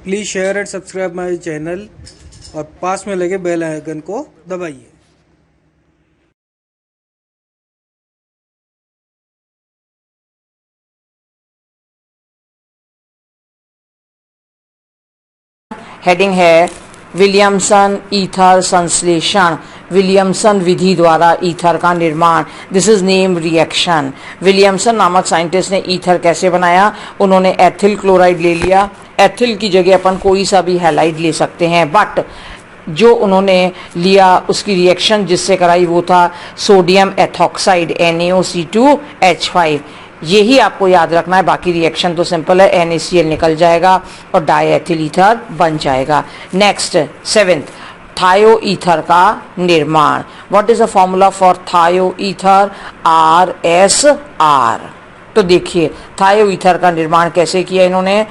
Please share and subscribe my channel और पास में लगे बेल आइकन को दबाइए। हेडिंग है विलियमसन ईथर संश्लेषण, विलियमसन विधि द्वारा ईथर का निर्माण। This is name reaction. Williamson नामक साइंटिस्ट ने ईथर कैसे बनाया? उन्होंने एथिल क्लोराइड ले लिया। एथिल की जगह अपन कोई सा भी हैलाइड ले सकते हैं, बट जो उन्होंने लिया उसकी रिएक्शन जिससे कराई वो था सोडियम एथॉक्साइड NaOC2H5। यही आपको याद रखना है, बाकी रिएक्शन तो सिंपल है, NaCl निकल जाएगा और डाईएथिल ईथर बन जाएगा। नेक्स्ट 7th, थायो ईथर का निर्माण। What is the formula for थायो ईथर? RSR। तो देखिए थायो ईथर का निर्माण कैसे किया इन्होंने।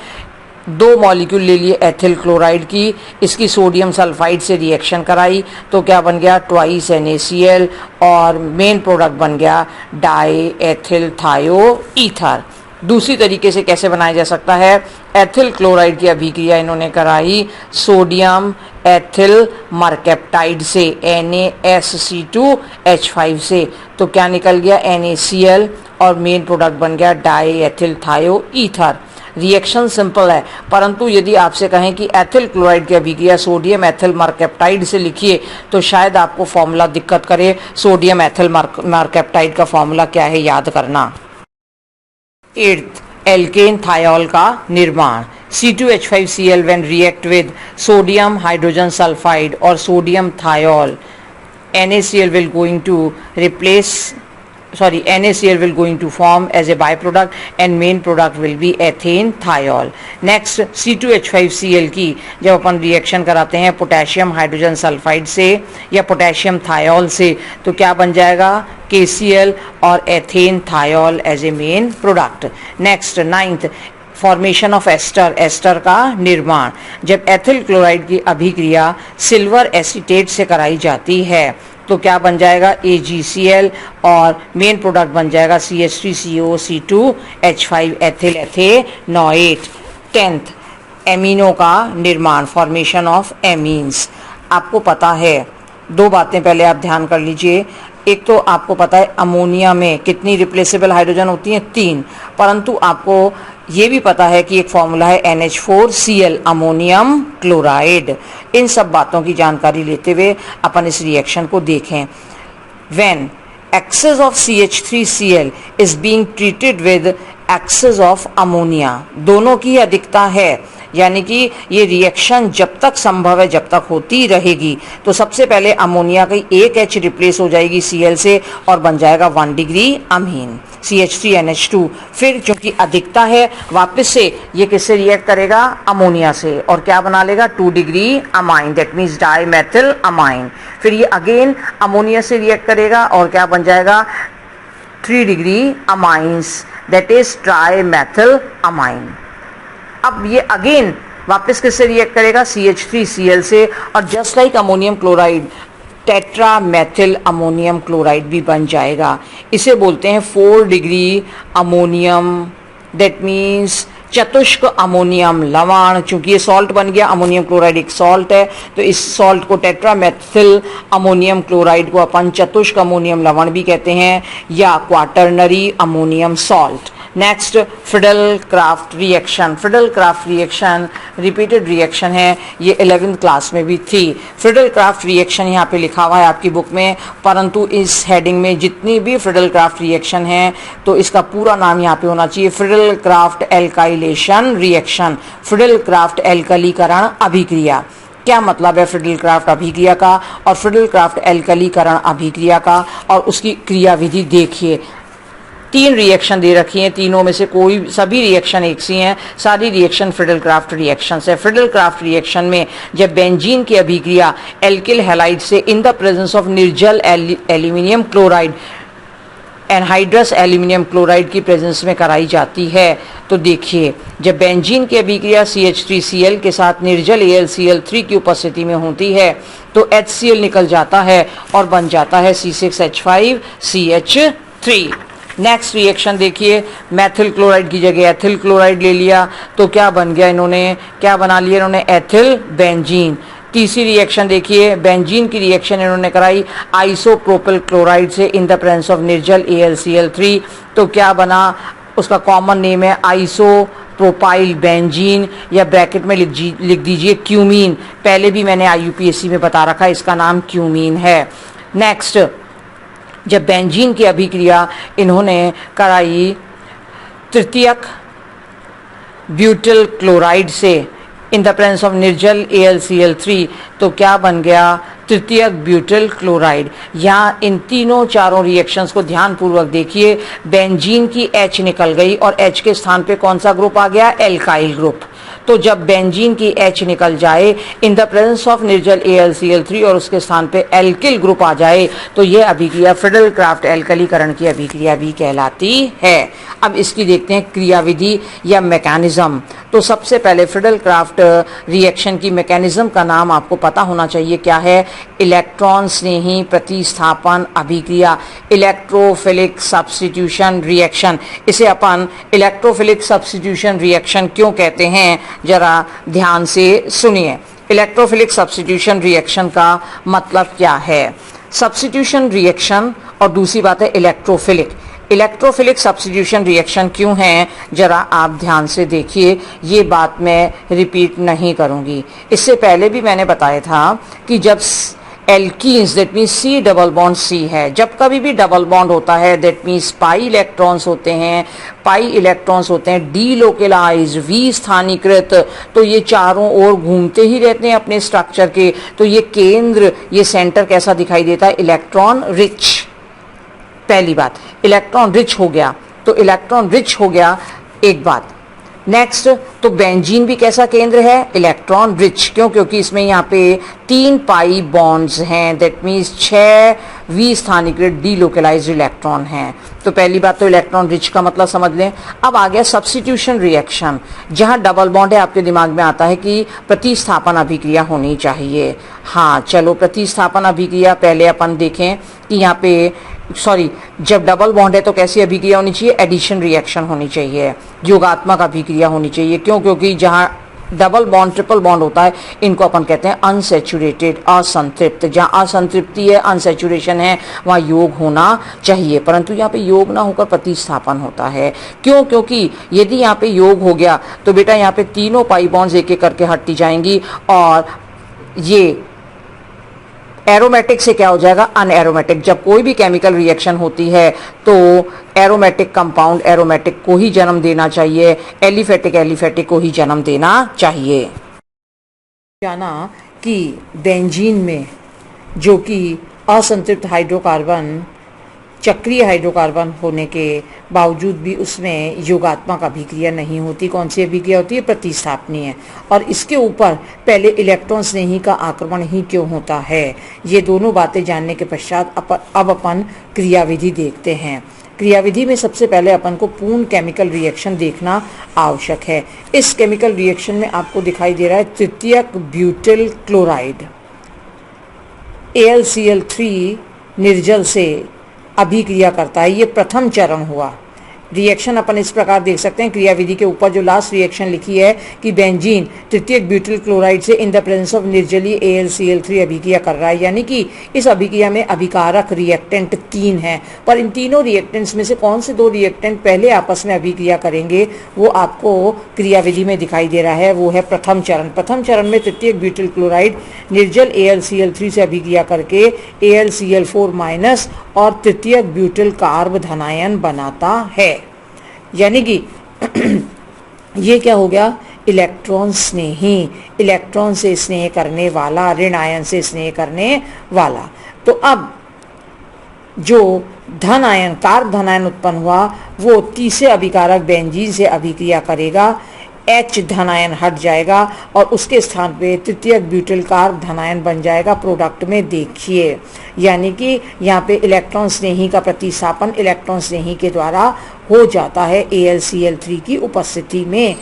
2 मॉलिक्यूल ले लिए एथिल क्लोराइड की, इसकी सोडियम सल्फाइड से रिएक्शन कराई तो क्या बन गया? ट्वाइस NaCl और मेन प्रोडक्ट बन गया डाई एथिल थायो ईथर। दूसरी तरीके से कैसे बनाया जा सकता है? एथिल क्लोराइड की अभिक्रिया इन्होंने कराई सोडियम एथिल मरकेप्टाइड से NaSC2H5 से, तो क्या निकल गया? NaCl और मेन प्रोडक्ट बन गया डाई एथिल थायो ईथर। रिएक्शन सिंपल है, परंतु यदि आपसे कहें कि एथिल क्लोराइड की अभिक्रिया सोडियम एथिल मरकेप्टाइड से लिखिए तो शायद आपको फॉर्मूला दिक्कत करे। सोडियम एथिल मरकेप्टाइड का फॉर्मूला क्या है याद करना। 8th, एल्केन थायोल का निर्माण। C2H5Cl when react with sodium hydrogen sulfide or sodium thiol, NaCl will going to form as a byproduct and main product will be ethane thiol. Next, C2H5Cl की जब अपन reaction कराते हैं potassium hydrogen sulphide से या potassium thiol से तो क्या बन जाएगा? KCl और ethane thiol as a main product. Next 9th, formation of ester, ester का निर्माण। जब एथिल क्लोराइड की अभिक्रिया सिल्वर एसीटेट से कराई जाती है तो क्या बन जाएगा? AgCl और मेन प्रोडक्ट बन जाएगा CH3COC2H5 एथिल एथेनॉएट। 10th, एमिनो का निर्माण, फॉर्मेशन ऑफ एमीन्स। आपको पता है 2 बातें पहले आप ध्यान कर लीजिए। एक तो आपको पता है अमोनिया में कितनी रिप्लेसेबल हाइड्रोजन होती हैं? 3। परंतु आपको ये भी पता है कि एक फॉर्मूला है NH4Cl अमोनियम क्लोराइड। इन सब बातों की जानकारी लेते हुए अपन इस रिएक्शन को देखें। When excess of CH3Cl is being treated with excess of ammonia, दोनों की अधिकता है, यानी कि ये रिएक्शन जब तक संभव है जब तक होती रहेगी तो सबसे पहले अमोनिया की एक H रिप्लेस हो जाएगी Cl से और बन जाएगा 1 डिग्री अमीन CH3NH2। फिर चूंकि अधिकता है वापस से ये किससे रिएक्ट करेगा? अमोनिया से, और क्या बना लेगा? 2 degree amine, that means dimethyl amine. फिर ये अगेन अमोनिया से रिएक्ट करेगा और क्या बन जाएगा? 3 degree amines, that is trimethyl amine. अब ये अगेन वापस किससे रिएक्ट करेगा? CH3Cl से, और just like ammonium chloride tetramethyl ammonium chloride भी बन जाएगा। इसे बोलते हैं 4 डिग्री अमोनियम, दैट मीन्स चतुष्क अमोनियम लवण। चूंकि ये सॉल्ट बन गया, अमोनियम क्लोराइड एक सॉल्ट है, तो इस सॉल्ट को टेट्रामेथिल अमोनियम क्लोराइड को अपन चतुष्क अमोनियम लवण भी कहते हैं या quaternary ammonium salt. Next, Friedel Crafts reaction. Friedel craft reaction repeated reaction है, ये 11th क्लास में भी थी। फ्रिडल क्राफ्ट रिएक्शन यहाँ पे लिखा हुआ है आपकी बुक में, परंतु इस हेडिंग में जितनी भी फ्रिडल क्राफ्ट रिएक्शन है तो इसका पूरा नाम यहाँ पे होना चाहिए Friedel Craft alkylation reaction, Friedel Craft एल्कलीकरण अभिक्रिया। क्या मतलब है फ्रिडल क्राफ्ट अभिक्रिया का और फ्रिडल क्राफ्ट एल्कलीकरण अभिक्रिया का, और उसकी क्रियाविधि देखिए। 3 रिएक्शन दे रखी हैं, तीनों में से सभी रिएक्शन एक सी हैं, सारी रिएक्शन फ्रिडल क्राफ्ट रिएक्शन है। फ्रिडल क्राफ्ट रिएक्शन में जब बेंजीन की अभिक्रिया एल्किल हैलाइड से इन द प्रेजेंस ऑफ निर्जल aluminium chloride anhydrous aluminium chloride की प्रेजेंस में कराई जाती है तो देखिए जब बेंजीन की अभिक्रिया CH3Cl के साथ निर्जल AlCl3 की उपस्थिति में होती है तो HCl निकल जाता है और बन जाता है C6H5CH3। नेक्स्ट रिएक्शन देखिए, मैथिल क्लोराइड की जगह एथिल क्लोराइड ले लिया तो क्या बन गया, इन्होंने क्या बना लिया, इन्होंने एथिल बेंजीन। तीसरी रिएक्शन देखिए, बेंजीन की रिएक्शन इन्होंने कराई आइसोप्रोपिल क्लोराइड से इन द प्रेजेंस ऑफ निर्जल AlCl3, तो क्या बना, उसका कॉमन नेम है आइसोप्रोपाइल बेंजीन, या ब्रैकेट में लिख दीजिए क्यूमीन। पहले भी मैंने IUPAC में बता रखा है, इसका नाम क्यूमीन है। नेक्स्ट, जब बेंजीन की अभिक्रिया इन्होंने कराई तृतीयक ब्यूटिल क्लोराइड से इन द प्रेजेंस ऑफ निर्जल AlCl3, तो क्या बन गया, तृतीयक ब्यूटिल क्लोराइड। यहाँ इन तीनों चारों रिएक्शंस को ध्यानपूर्वक देखिए। बेंजीन की H निकल गई और H के स्थान पे कौन सा ग्रुप आ गया, एल्काइल ग्रुप। तो जब बेंजीन की H निकल जाए इन द प्रेजेंस ऑफ निर्जल AlCl3 और उसके स्थान पे एल्किल ग्रुप आ जाए, तो यह अभिक्रिया फ्रिडल क्राफ्ट एल्कलीकरण की अभिक्रिया भी कहलाती है। अब इसकी देखते हैं क्रियाविधि या मैकेनिज्म। तो सबसे पहले फ्रिडल क्राफ्ट रिएक्शन की मैकेनिज्म का नाम आपको पता होना चाहिए, क्या है, इलेक्ट्रॉन स्नेही प्रतिस्थापन अभिक्रिया, इलेक्ट्रोफिलिक सब्स्टिट्यूशन रिएक्शन। इसे अपन इलेक्ट्रोफिलिक सब्स्टिट्यूशन रिएक्शन क्यों कहते हैं, जरा ध्यान से सुनिए। इलेक्ट्रोफिलिक सब्स्टिट्यूशन रिएक्शन का मतलब क्या है, सब्स्टिट्यूशन रिएक्शन और दूसरी बात है इलेक्ट्रोफिलिक। इलेक्ट्रोफिलिक सब्स्टिट्यूशन रिएक्शन क्यों है, जरा आप ध्यान से देखिए, ये बात मैं रिपीट नहीं करूंगी। इससे पहले भी मैंने बताया था कि जब alkenes that means C double bond C है, जब कभी भी डबल बॉन्ड होता है दैट मीन्स पाई इलेक्ट्रॉन्स होते हैं, पाई इलेक्ट्रॉन्स होते हैं डीलोकेलाइज V स्थानीकृत, तो ये चारों ओर घूमते ही रहते हैं अपने स्ट्रक्चर के, तो ये केंद्र, ये सेंटर कैसा दिखाई देता है, इलेक्ट्रॉन रिच। पहली बात, इलेक्ट्रॉन रिच हो गया, तो इलेक्ट्रॉन रिच हो गया एक बात। नेक्स्ट, तो बेंजीन भी कैसा केंद्र है, इलेक्ट्रॉन रिच। क्यों, क्योंकि इसमें यहाँ पे 3 पाई बॉन्ड्स हैं, दैट मीन्स 6 V स्थानीकृत डीलोकेलाइज्ड इलेक्ट्रॉन हैं। तो पहली बात तो इलेक्ट्रॉन रिच का मतलब समझ लें। अब आ गया सब्स्टिट्यूशन रिएक्शन, जहाँ डबल बॉन्ड है आपके दिमाग में आता है कि प्रतिस्थापन अभिक्रिया होनी चाहिए। हाँ चलो, प्रतिस्थापन अभिक्रिया पहले अपन देखें कि यहाँ पे जब डबल बॉन्ड है तो कैसी अभिक्रिया होनी चाहिए, एडिशन रिएक्शन होनी चाहिए, योगात्मक अभिक्रिया होनी चाहिए। क्यों, क्योंकि जहाँ डबल बॉन्ड ट्रिपल बॉन्ड होता है इनको अपन कहते हैं अनसैचुरेटेड, असंतृप्त। जहाँ असंतृप्ति है, अनसैचुरेशन है, वहाँ योग होना चाहिए, परंतु यहाँ पे योग ना होकर प्रतिस्थापन होता है। क्यों, क्योंकि यदि यहाँ पे योग हो गया तो बेटा यहाँ पे तीनों पाई बॉन्ड्स एक एक करके हटती जाएंगी और ये एरोमेटिक से क्या हो जाएगा, अनएरोमेटिक। जब कोई भी केमिकल रिएक्शन होती है तो एरोमेटिक कंपाउंड एरोमेटिक को ही जन्म देना चाहिए, एलिफेटिक एलिफेटिक को ही जन्म देना चाहिए। जाना कि बेंजीन में जो कि असंतृप्त हाइड्रोकार्बन चक्रीय हाइड्रोकार्बन होने के बावजूद भी उसमें योगात्मक अभिक्रिया नहीं होती। कौन सी अभिक्रिया होती है, प्रतिस्थापनीय। और इसके ऊपर पहले इलेक्ट्रॉन स्नेही का आक्रमण ही क्यों होता है, ये दोनों बातें जानने के पश्चात अब अपन क्रियाविधि देखते हैं। क्रियाविधि में सबसे पहले अपन को पूर्ण केमिकल रिएक्शन देखना आवश्यक है। इस केमिकल रिएक्शन में आपको दिखाई दे रहा है तृतीयक ब्यूटिल क्लोराइड AlCl3 निर्जल से अभिक्रिया करता है। ये प्रथम चरण हुआ। रिएक्शन अपन इस प्रकार देख सकते हैं, क्रियाविधि के ऊपर जो लास्ट रिएक्शन लिखी है कि बेंजीन तृतीयक ब्यूटिल क्लोराइड से इन द प्रेजेंस ऑफ निर्जलीय AlCl3 अभिक्रिया कर रहा है, यानी कि इस अभिक्रिया में अभिकारक रिएक्टेंट 3 हैं। पर इन तीनों रिएक्टेंट्स में से कौन से 2 रिएक्टेंट पहले आपस में अभिक्रिया करेंगे वो आपको क्रियाविधि में दिखाई दे रहा है, वो है प्रथम चरण। प्रथम चरण में तृतीयक ब्यूटिल क्लोराइड निर्जल AlCl3 से अभिक्रिया करके AlCl4- और तृतीयक ब्यूटिल कार्ब धनायन बनाता है, यानी कि ये क्या हो गया, इलेक्ट्रॉन स्नेही, इलेक्ट्रॉन से स्नेह करने वाला, ऋण आयन से स्नेह करने वाला। तो अब जो धन आयन, कार्ब धनायन उत्पन्न हुआ वो तीसरे अभिकारक बेंजीन से अभिक्रिया करेगा, H धनायन हट जाएगा और उसके स्थान पे तृतीयक ब्यूटिल कार्ब धनायन बन जाएगा। प्रोडक्ट में देखिए, यानी कि यहाँ पे इलेक्ट्रॉन स्नेही का प्रतिस्थापन इलेक्ट्रॉन स्नेही के द्वारा हो जाता है AlCl3 की उपस्थिति में।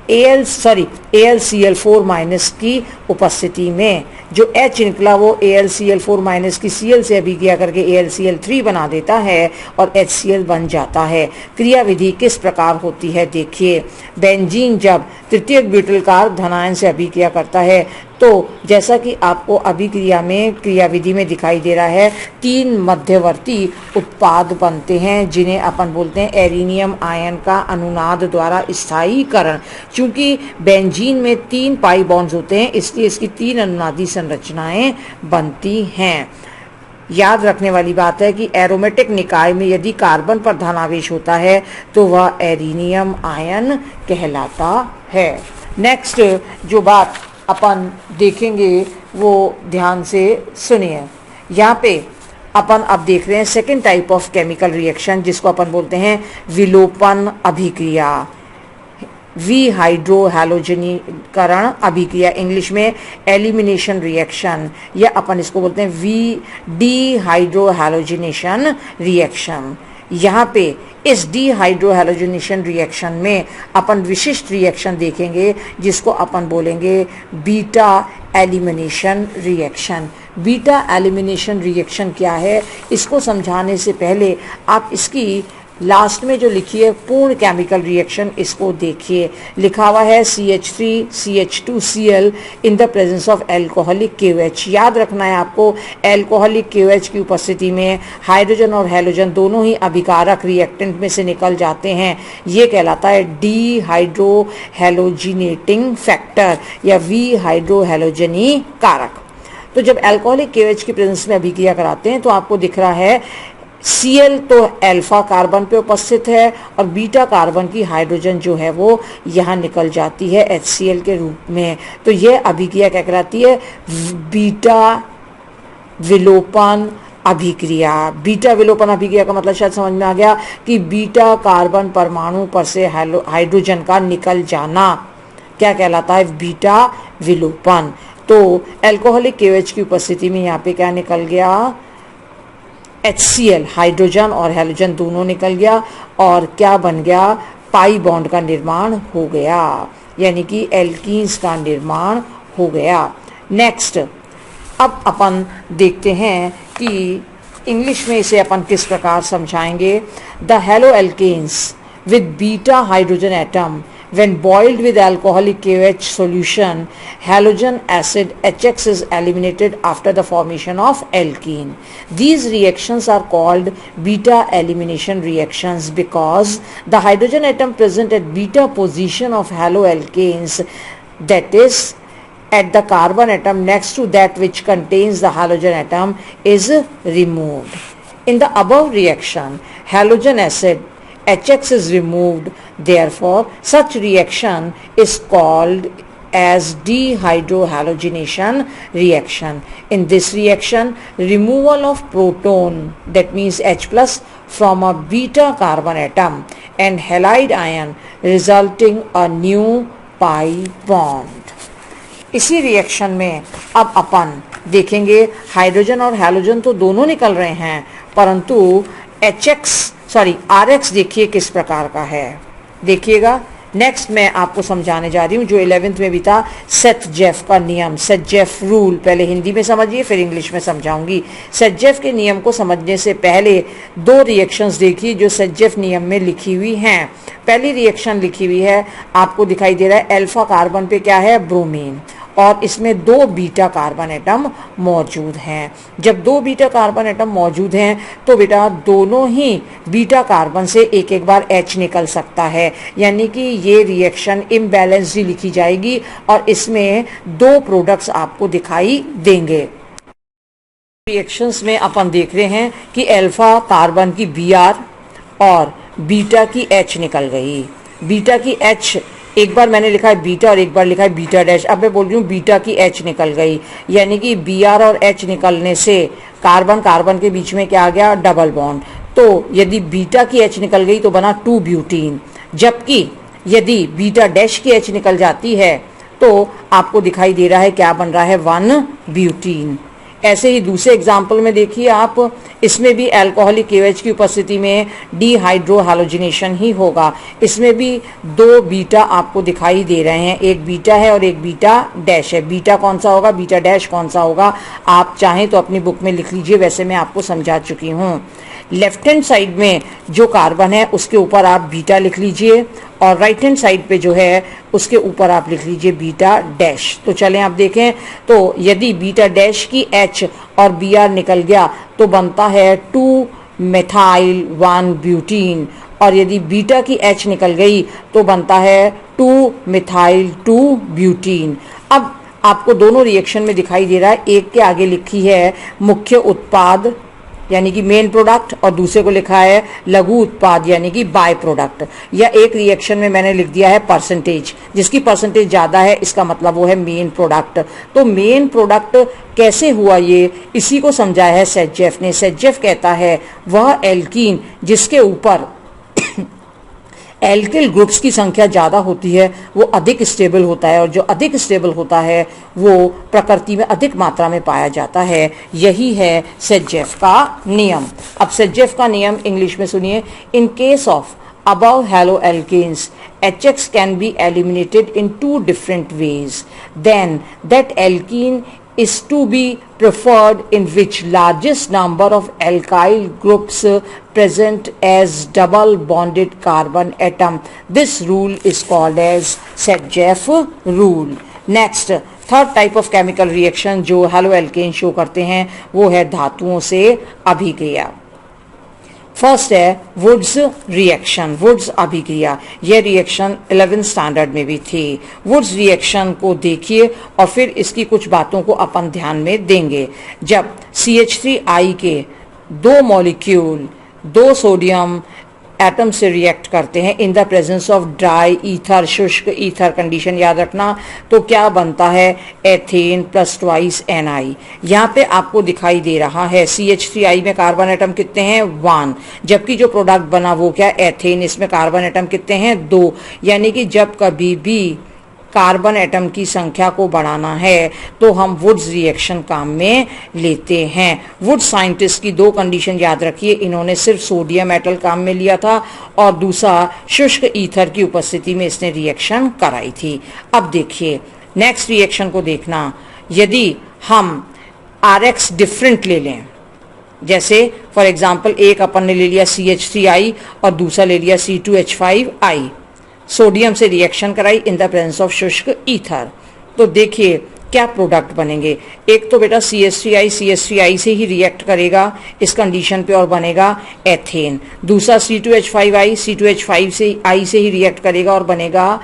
AlCl4 माइनस की उपस्थिति में जो H निकला वो AlCl4 माइनस की Cl से अभिक्रिया करके AlCl3 बना देता है और HCl बन जाता है। क्रिया विधि किस प्रकार होती है देखिए। बेंजीन जब तृतीयक ब्यूटाइल कार्ब धनायन से अभिक्रिया करता है तो जैसा कि आपको अभिक्रिया में क्रिया विधि में दिखाई दे रहा है, 3 मध्यवर्ती उत्पाद बनते हैं जिन्हें अपन बोलते हैं एरिनियम आयन का अनुनाद द्वारा स्थायीकरण। चूंकि बेंजीन में 3 पाई बॉन्ड्स होते हैं इसलिए इसकी 3 अनुनादी संरचनाएं बनती हैं। याद रखने वाली बात है कि एरोमेटिक निकाय में यदि कार्बन पर धनावेश होता है तो वह एरिनियम आयन कहलाता है। नेक्स्ट जो बात अपन देखेंगे वो ध्यान से सुनिए। यहाँ पे अपन अब देख रहे हैं second type of chemical reaction जिसको अपन बोलते हैं विलोपन अभिक्रिया, विहाइड्रोहैलोजनीकरण अभिक्रिया, इंग्लिश में एलिमिनेशन रिएक्शन, या अपन इसको बोलते हैं डिहाइड्रोहैलोजिनेशन रिएक्शन। यहाँ पे इस डिहाइड्रोहैलोजिनेशन रिएक्शन में अपन विशिष्ट रिएक्शन देखेंगे जिसको अपन बोलेंगे beta elimination reaction. Beta elimination reaction क्या है इसको समझाने से पहले आप इसकी लास्ट में जो लिखी है पूर्ण केमिकल रिएक्शन इसको देखिए। लिखा हुआ है CH3CH2Cl in the presence of alcoholic KOH। याद रखना है आपको, एल्कोहलिक KOH की उपस्थिति में हाइड्रोजन और हैलोजन दोनों ही अभिकारक रिएक्टेंट में से निकल जाते हैं। ये कहलाता है डिहाइड्रोहैलोजिनेटिंग फैक्टर या विहाइड्रोहैलोजनी कारक। तो जब एल्कोहलिक KOH की प्रेजेंस में अभिक्रिया कराते हैं तो आपको दिख रहा है Cl तो अल्फा कार्बन पे उपस्थित है और बीटा कार्बन की हाइड्रोजन जो है वो यहाँ निकल जाती है HCl के रूप में। तो यह अभिक्रिया क्या कहलाती है? बीटा विलोपन अभिक्रिया। बीटा विलोपन अभिक्रिया का मतलब शायद समझ में आ गया कि बीटा कार्बन परमाणु पर से हाइड्रोजन का निकल जाना क्या कहलाता है? बीटा विलोपन। तो अल्कोहलिक KOH की उपस्थिति में यहाँ पे क्या निकल गया? HCl, हाइड्रोजन और हैलोजन दोनों निकल गया और क्या बन गया? पाई बॉन्ड का निर्माण हो गया, यानी कि एल्कीन्स का निर्माण हो गया। नेक्स्ट अब अपन देखते हैं कि इंग्लिश में इसे अपन किस प्रकार समझाएंगे। The haloalkanes with beta hydrogen atom when boiled with alcoholic KOH solution, halogen acid HX is eliminated after the formation of alkene. These reactions are called beta elimination reactions because the hydrogen atom present at beta position of haloalkanes, that is at the carbon atom next to that which contains the halogen atom, is removed. In the above reaction, halogen acid HX is removed. Therefore, such reaction is called as dehydrohalogenation reaction. In this reaction, removal of proton, that means H plus, from a beta carbon atom and halide ion resulting a new pi bond. इसी reaction में अब अपन देखेंगे hydrogen और halogen तो दोनों निकल रहे हैं, परंतु RX देखिए किस प्रकार का है। देखिएगा, नेक्स्ट मैं आपको समझाने जा रही हूँ जो 11th में भी था, सेथ-जेफ का नियम, सेथ-जेफ रूल। पहले हिंदी में समझिए फिर इंग्लिश में समझाऊंगी। सेथ-जेफ के नियम को समझने से पहले 2 रिएक्शंस देखिए जो सेथ-जेफ नियम में लिखी हुई हैं। पहली रिएक्शन लिखी हुई है, आपको दिखाई दे रहा है अल्फा कार्बन पे क्या है? ब्रोमीन, और इसमें 2 बीटा कार्बन एटम मौजूद हैं। जब 2 बीटा कार्बन एटम मौजूद हैं तो बेटा दोनों ही बीटा कार्बन से एक एक बार H निकल सकता है, यानी कि ये रिएक्शन इम्बैलेंस्ड लिखी जाएगी और इसमें 2 प्रोडक्ट्स आपको दिखाई देंगे। रिएक्शंस में अपन देख रहे हैं कि अल्फा कार्बन की Br और बीटा की H निकल गई। बीटा की H, एक बार मैंने लिखा है बीटा और एक बार लिखा है बीटा डैश, अब मैं बोल रही हूँ बीटा की H निकल गई, यानी कि Br और H निकलने से कार्बन कार्बन के बीच में क्या आ गया? Double bond. तो यदि बीटा की H निकल गई तो बना 2 ब्यूटीन, जबकि यदि बीटा डैश की H निकल जाती है तो आपको दिखाई दे रहा है क्या बन रहा है? 1 ब्यूटीन। ऐसे ही दूसरे एग्जाम्पल में देखिए आप, इसमें भी अल्कोहलिक KOH की उपस्थिति में डिहाइड्रोहालोजिनेशन ही होगा। इसमें भी 2 बीटा आपको दिखाई दे रहे हैं, एक बीटा है और एक बीटा डैश है। बीटा कौन सा होगा, बीटा डैश कौन सा होगा, आप चाहें तो अपनी बुक में लिख लीजिए, वैसे मैं आपको समझा चुकी हूँ। लेफ्ट हैंड साइड में जो कार्बन है उसके ऊपर आप बीटा लिख लीजिए और राइट हैंड साइड पे जो है उसके ऊपर आप लिख लीजिए बीटा डैश। तो चलें आप देखें, तो यदि बीटा डैश की H और Br निकल गया तो बनता है 2 मेथाइल 1 ब्यूटीन, और यदि बीटा की H निकल गई तो बनता है 2 मिथाइल 2 ब्यूटीन। अब आपको दोनों रिएक्शन में दिखाई दे रहा है, एक के आगे लिखी है मुख्य उत्पाद यानी कि मेन प्रोडक्ट और दूसरे को लिखा है लघु उत्पाद यानी कि बाय प्रोडक्ट, या एक रिएक्शन में मैंने लिख दिया है परसेंटेज, जिसकी परसेंटेज ज़्यादा है इसका मतलब वो है मेन प्रोडक्ट। तो मेन प्रोडक्ट कैसे हुआ ये, इसी को समझाया है सेटजेफ ने। सेटजेफ कहता है वह एल्कीन जिसके ऊपर एल्किल ग्रुप्स की संख्या ज़्यादा होती है वो अधिक स्टेबल होता है, और जो अधिक स्टेबल होता है वो प्रकृति में अधिक मात्रा में पाया जाता है। यही है सेटजेफ का नियम। अब सेटजेफ का नियम इंग्लिश में सुनिए। In case of above haloalkanes, HX can be eliminated in 2 different ways. Then that alkene is to be preferred in which largest number of alkyl groups present as double bonded carbon atom. This rule is called as Sedgwick rule. Next, third type of chemical reaction जो haloalkane show करते हैं वो है धातुओं से अभिक्रिया। First है Wurtz reaction, woods अभिक्रिया। यह रिएक्शन 11th स्टैंडर्ड में भी थी। वुड्स रिएक्शन को देखिए और फिर इसकी कुछ बातों को अपन ध्यान में देंगे। जब CH3I के 2 मॉलिक्यूल 2 सोडियम एटम से रिएक्ट करते हैं इन the presence of dry ether, शुष्क ईथर कंडीशन याद रखना, तो क्या बनता है एथेन प्लस ट्वाइस Ni। यहाँ पे आपको दिखाई दे रहा है CH3I में कार्बन एटम कितने हैं 1, जबकि जो प्रोडक्ट बना वो क्या एथेन, इसमें कार्बन एटम कितने हैं 2। यानी कि जब कभी भी कार्बन एटम की संख्या को बढ़ाना है तो हम वुड्स रिएक्शन काम में लेते हैं। वुड्स साइंटिस्ट की 2 कंडीशन याद रखिए, इन्होंने सिर्फ सोडियम मेटल काम में लिया था और दूसरा शुष्क ईथर की उपस्थिति में इसने रिएक्शन कराई थी। अब देखिए नेक्स्ट रिएक्शन को देखना, यदि हम RX डिफरेंट ले लें, जैसे फॉर एग्जांपल एक अपन ने ले लिया CH3I और दूसरा ले लिया C2H5I, सोडियम से रिएक्शन कराई इन द प्रेजेंस ऑफ शुष्क ईथर, तो देखिए क्या प्रोडक्ट बनेंगे। एक तो बेटा CH3I से ही रिएक्ट करेगा इस कंडीशन पे और बनेगा एथेन। दूसरा C2H5I से ही रिएक्ट करेगा और बनेगा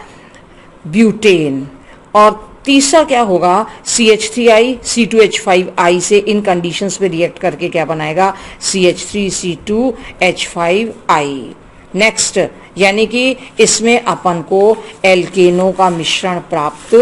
ब्यूटेन। और तीसरा क्या होगा, CH3I C2H5I से इन कंडीशंस पे रिएक्ट करके क्या बनाएगा CH3C2H5I। नेक्स्ट, यानी कि इसमें अपन को एल्केनों का मिश्रण प्राप्त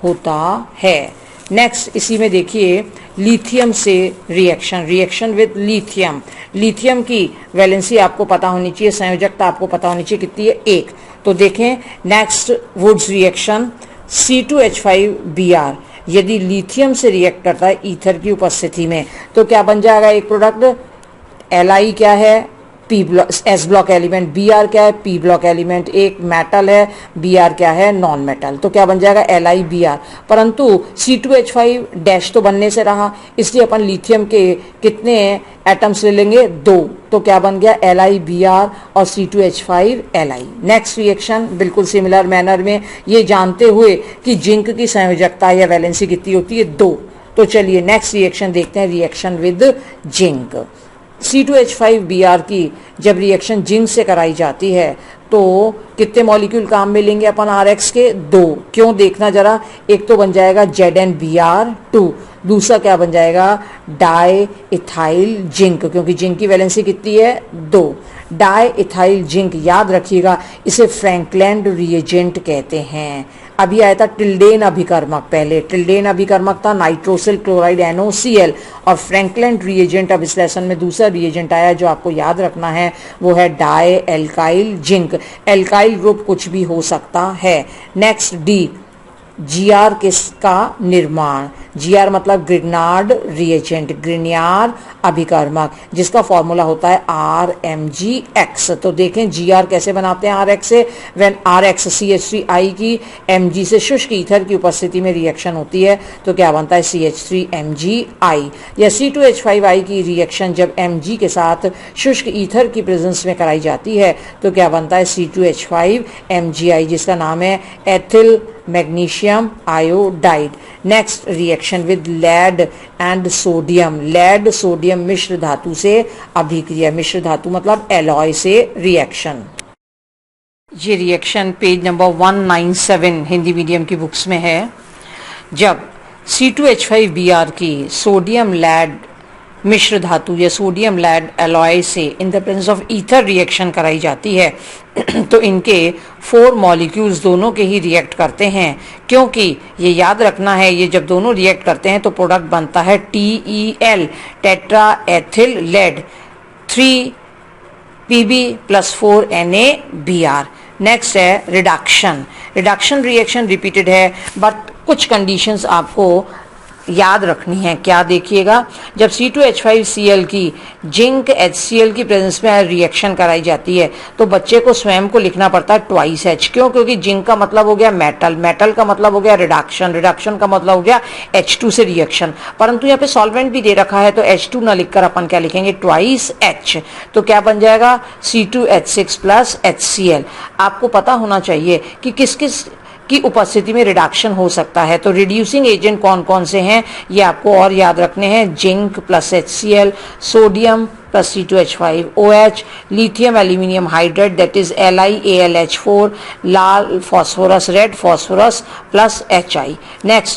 होता है। नेक्स्ट इसी में देखिए लिथियम से रिएक्शन विद लिथियम। लिथियम की वैलेंसी आपको पता होनी चाहिए, संयोजकता आपको पता होनी चाहिए कितनी है 1। तो देखें नेक्स्ट वुड्स रिएक्शन C2H5Br यदि लिथियम से रिएक्ट करता है ईथर की उपस्थिति में तो क्या बन जाएगा एक प्रोडक्ट, Li क्या है P block S block element, Br क्या है पी ब्लॉक एलिमेंट, एक मेटल है Br क्या है नॉन मेटल, तो क्या बन जाएगा LiBr। परंतु C2H5 डैश तो बनने से रहा, इसलिए अपन लिथियम के कितने एटम्स ले लेंगे 2, तो क्या बन गया LiBr और C2H5Li। नेक्स्ट रिएक्शन बिल्कुल सिमिलर मैनर में, ये जानते हुए कि जिंक की संयोजकता या वैलेंसी कितनी होती है 2। तो चलिए नेक्स्ट रिएक्शन देखते हैं, रिएक्शन विद जिंक। C2H5Br की जब रिएक्शन जिंक से कराई जाती है तो कितने मॉलिक्यूल काम में लेंगे अपन RX के 2। क्यों देखना जरा, एक तो बन जाएगा ZnBr2, दूसरा क्या बन जाएगा डाई इथाइल जिंक, क्योंकि जिंक की वैलेंसी कितनी है 2। डाई इथाइल जिंक याद रखिएगा, इसे फ्रैंकलैंड रिएजेंट कहते हैं। अभी आया था टिल्डेन अभिकर्मक, पहले टिल्डेन अभिकर्मक था नाइट्रोसिल क्लोराइड NOCl, और फ्रैंकलैंड रिएजेंट अब इस लेसन में दूसरा रिएजेंट आया जो आपको याद रखना है, वो है dialkyl zinc. Alkyl group कुछ भी हो सकता है। नेक्स्ट D, Gr किसका निर्माण, GR मतलब ग्रिग्नार्ड रिएजेंट, ग्रिग्नार्ड अभिकर्मक, जिसका फॉर्मूला होता है RMgX। तो देखें GR कैसे बनाते हैं RX से, व्हेन RX CH3I की Mg से शुष्क ईथर की उपस्थिति में रिएक्शन होती है तो क्या बनता है CH3MgI, या C2H5I की रिएक्शन जब Mg के साथ शुष्क ईथर की प्रेजेंस में कराई जाती है तो क्या बनता है C2H5MgI, जिसका नाम है ethyl magnesium iodide. Next reaction with lead and sodium, lead sodium मिश्र धातु से अभिक्रिया, मिश्र धातु मतलब एलॉय से रिएक्शन। ये reaction page number 197 Hindi medium की बुक्स में है। जब C2H5Br की सोडियम लेड मिश्र धातु या सोडियम लेड एलॉय से in the presence of ether reaction कराई जाती है तो इनके 4 मॉलिक्यूल्स दोनों के ही रिएक्ट करते हैं, क्योंकि ये याद रखना है ये जब दोनों रिएक्ट करते हैं तो प्रोडक्ट बनता है TEL, tetraethyl lead, 3Pb + 4NaBr। Next है रिडक्शन, रिडक्शन रिएक्शन रिपीटेड है बट कुछ कंडीशंस आपको याद रखनी है। क्या देखिएगा, जब C2H5Cl की जिंक HCl की प्रेजेंस में रिएक्शन कराई जाती है तो बच्चे को स्वयं को लिखना पड़ता है ट्वाइस H, क्यों? क्योंकि जिंक का मतलब हो गया मेटल, मेटल का मतलब हो गया रिडक्शन, रिडक्शन का मतलब हो गया H2 से रिएक्शन, परंतु यहाँ पे सॉल्वेंट भी दे रखा है तो H2 ना लिखकर अपन क्या लिखेंगे ट्वाइस H, तो क्या बन जाएगा C2H6 + HCl। आपको पता होना चाहिए कि किस किस की उपस्थिति में रिडक्शन हो सकता है, तो रिड्यूसिंग एजेंट कौन कौन से हैं ये आपको और याद रखने हैं, zinc + HCl, sodium + C2H5OH, lithium aluminium hydrate that is LiAlH4, Lal phosphorus red phosphorus + HI। Next